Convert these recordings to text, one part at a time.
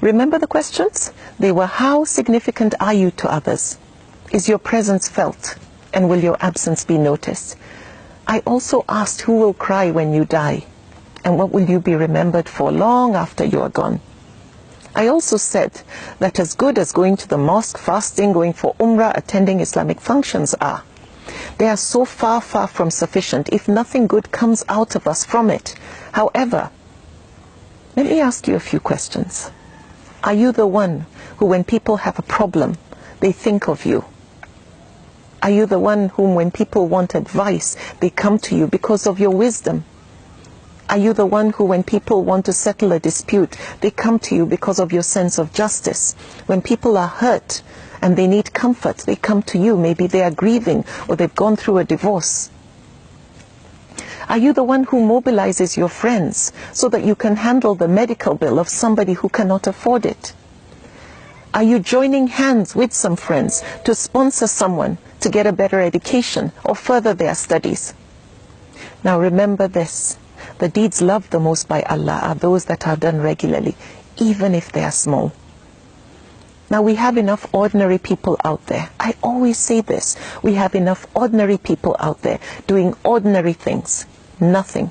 Remember the questions? They were, how significant are you to others? Is your presence felt? And will your absence be noticed? I also asked, who will cry when you die? And what will you be remembered for long after you are gone? I also said that as good as going to the mosque, fasting, going for umrah, attending Islamic functions are, they are so far from sufficient if nothing good comes out of us from it. However, let me ask you a few questions. Are you the one who, when people have a problem, they think of you? Are you the one whom, when people want advice, they come to you because of your wisdom? Are you the one who, when people want to settle a dispute, they come to you because of your sense of justice? When people are hurt and they need comfort, they come to you. Maybe they are grieving or they've gone through a divorce. Are you the one who mobilizes your friends so that you can handle the medical bill of somebody who cannot afford it? Are you joining hands with some friends to sponsor someone to get a better education or further their studies? Now remember this. The deeds loved the most by Allah are those that are done regularly, even if they are small. Now we have enough ordinary people out there. I always say this. We have enough ordinary people out there doing ordinary things. Nothing.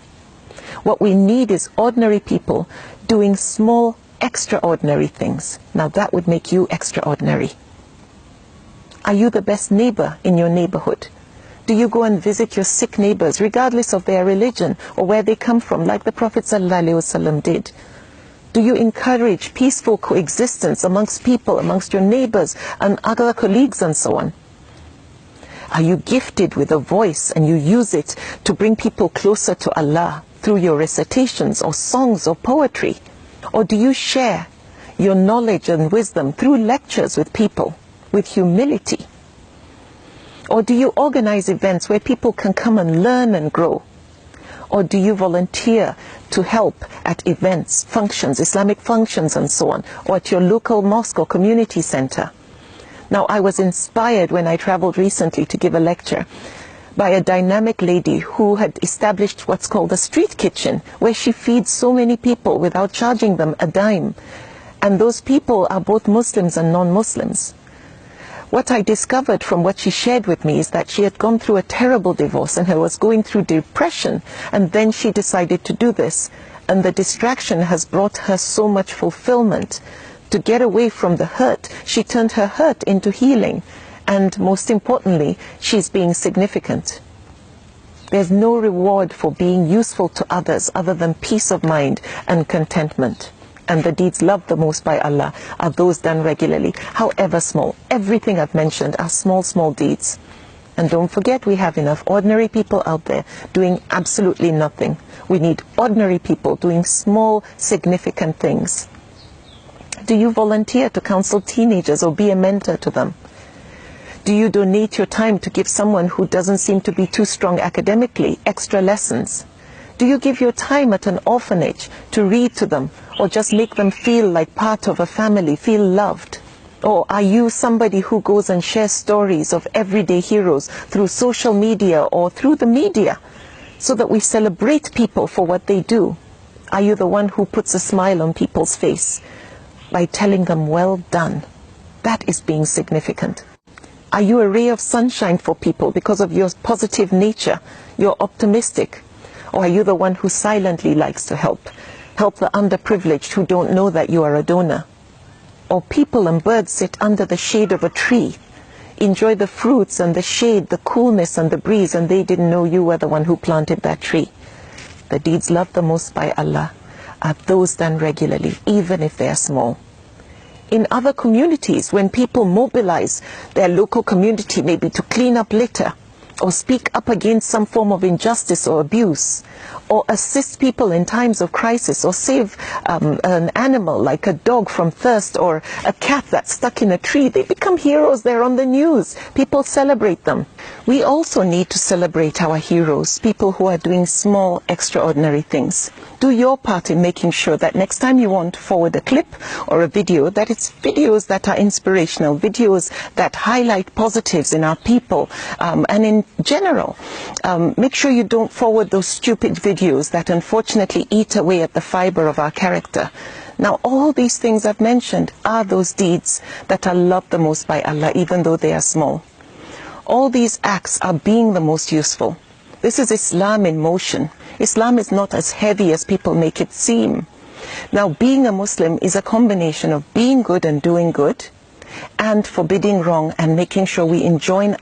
What we need is ordinary people doing small, extraordinary things. Now that would make you extraordinary. Are you the best neighbor in your neighborhood? Do you go and visit your sick neighbors, regardless of their religion or where they come from, like the Prophet ﷺ did? Do you encourage peaceful coexistence amongst people, amongst your neighbors and other colleagues and so on? Are you gifted with a voice and you use it to bring people closer to Allah through your recitations or songs or poetry? Or do you share your knowledge and wisdom through lectures with people with humility? Or do you organize events where people can come and learn and grow? Or do you volunteer to help at events, functions, Islamic functions and so on, or at your local mosque or community center? Now, I was inspired when I traveled recently to give a lecture by a dynamic lady who had established what's called a street kitchen, where she feeds so many people without charging them a dime. And those people are both Muslims and non-Muslims. What I discovered from what she shared with me is that she had gone through a terrible divorce and was going through depression, and then she decided to do this. And the distraction has brought her so much fulfillment. To get away from the hurt, she turned her hurt into healing. And most importantly, she's being significant. There's no reward for being useful to others other than peace of mind and contentment. And the deeds loved the most by Allah are those done regularly, however small. Everything I've mentioned are small deeds. And don't forget, we have enough ordinary people out there doing absolutely nothing. We need ordinary people doing small, significant things. Do you volunteer to counsel teenagers or be a mentor to them? Do you donate your time to give someone who doesn't seem to be too strong academically extra lessons? Do you give your time at an orphanage to read to them or just make them feel like part of a family, feel loved? Or are you somebody who goes and shares stories of everyday heroes through social media or through the media so that we celebrate people for what they do? Are you the one who puts a smile on people's face by telling them, well done? That is being significant. Are you a ray of sunshine for people because of your positive nature? You're optimistic. Or are you the one who silently likes to help the underprivileged who don't know that you are a donor? Or people and birds sit under the shade of a tree, enjoy the fruits and the shade, the coolness and the breeze, and they didn't know you were the one who planted that tree. The deeds loved the most by Allah are those done regularly, even if they are small. In other communities, when people mobilize their local community maybe to clean up litter, or speak up against some form of injustice or abuse, or assist people in times of crisis, or save an animal like a dog from thirst, or a cat that's stuck in a tree, they become heroes. They're on the news. People celebrate them. We also need to celebrate our heroes, people who are doing small, extraordinary things. Do your part in making sure that next time you want to forward a clip or a video, that it's videos that are inspirational, videos that highlight positives in our people, and in general. Make sure you don't forward those stupid videos that unfortunately eat away at the fiber of our character. Now, all these things I've mentioned are those deeds that are loved the most by Allah, even though they are small. All these acts are being the most useful. This is Islam in motion. Islam is not as heavy as people make it seem. Now, being a Muslim is a combination of being good and doing good, and forbidding wrong and making sure we enjoin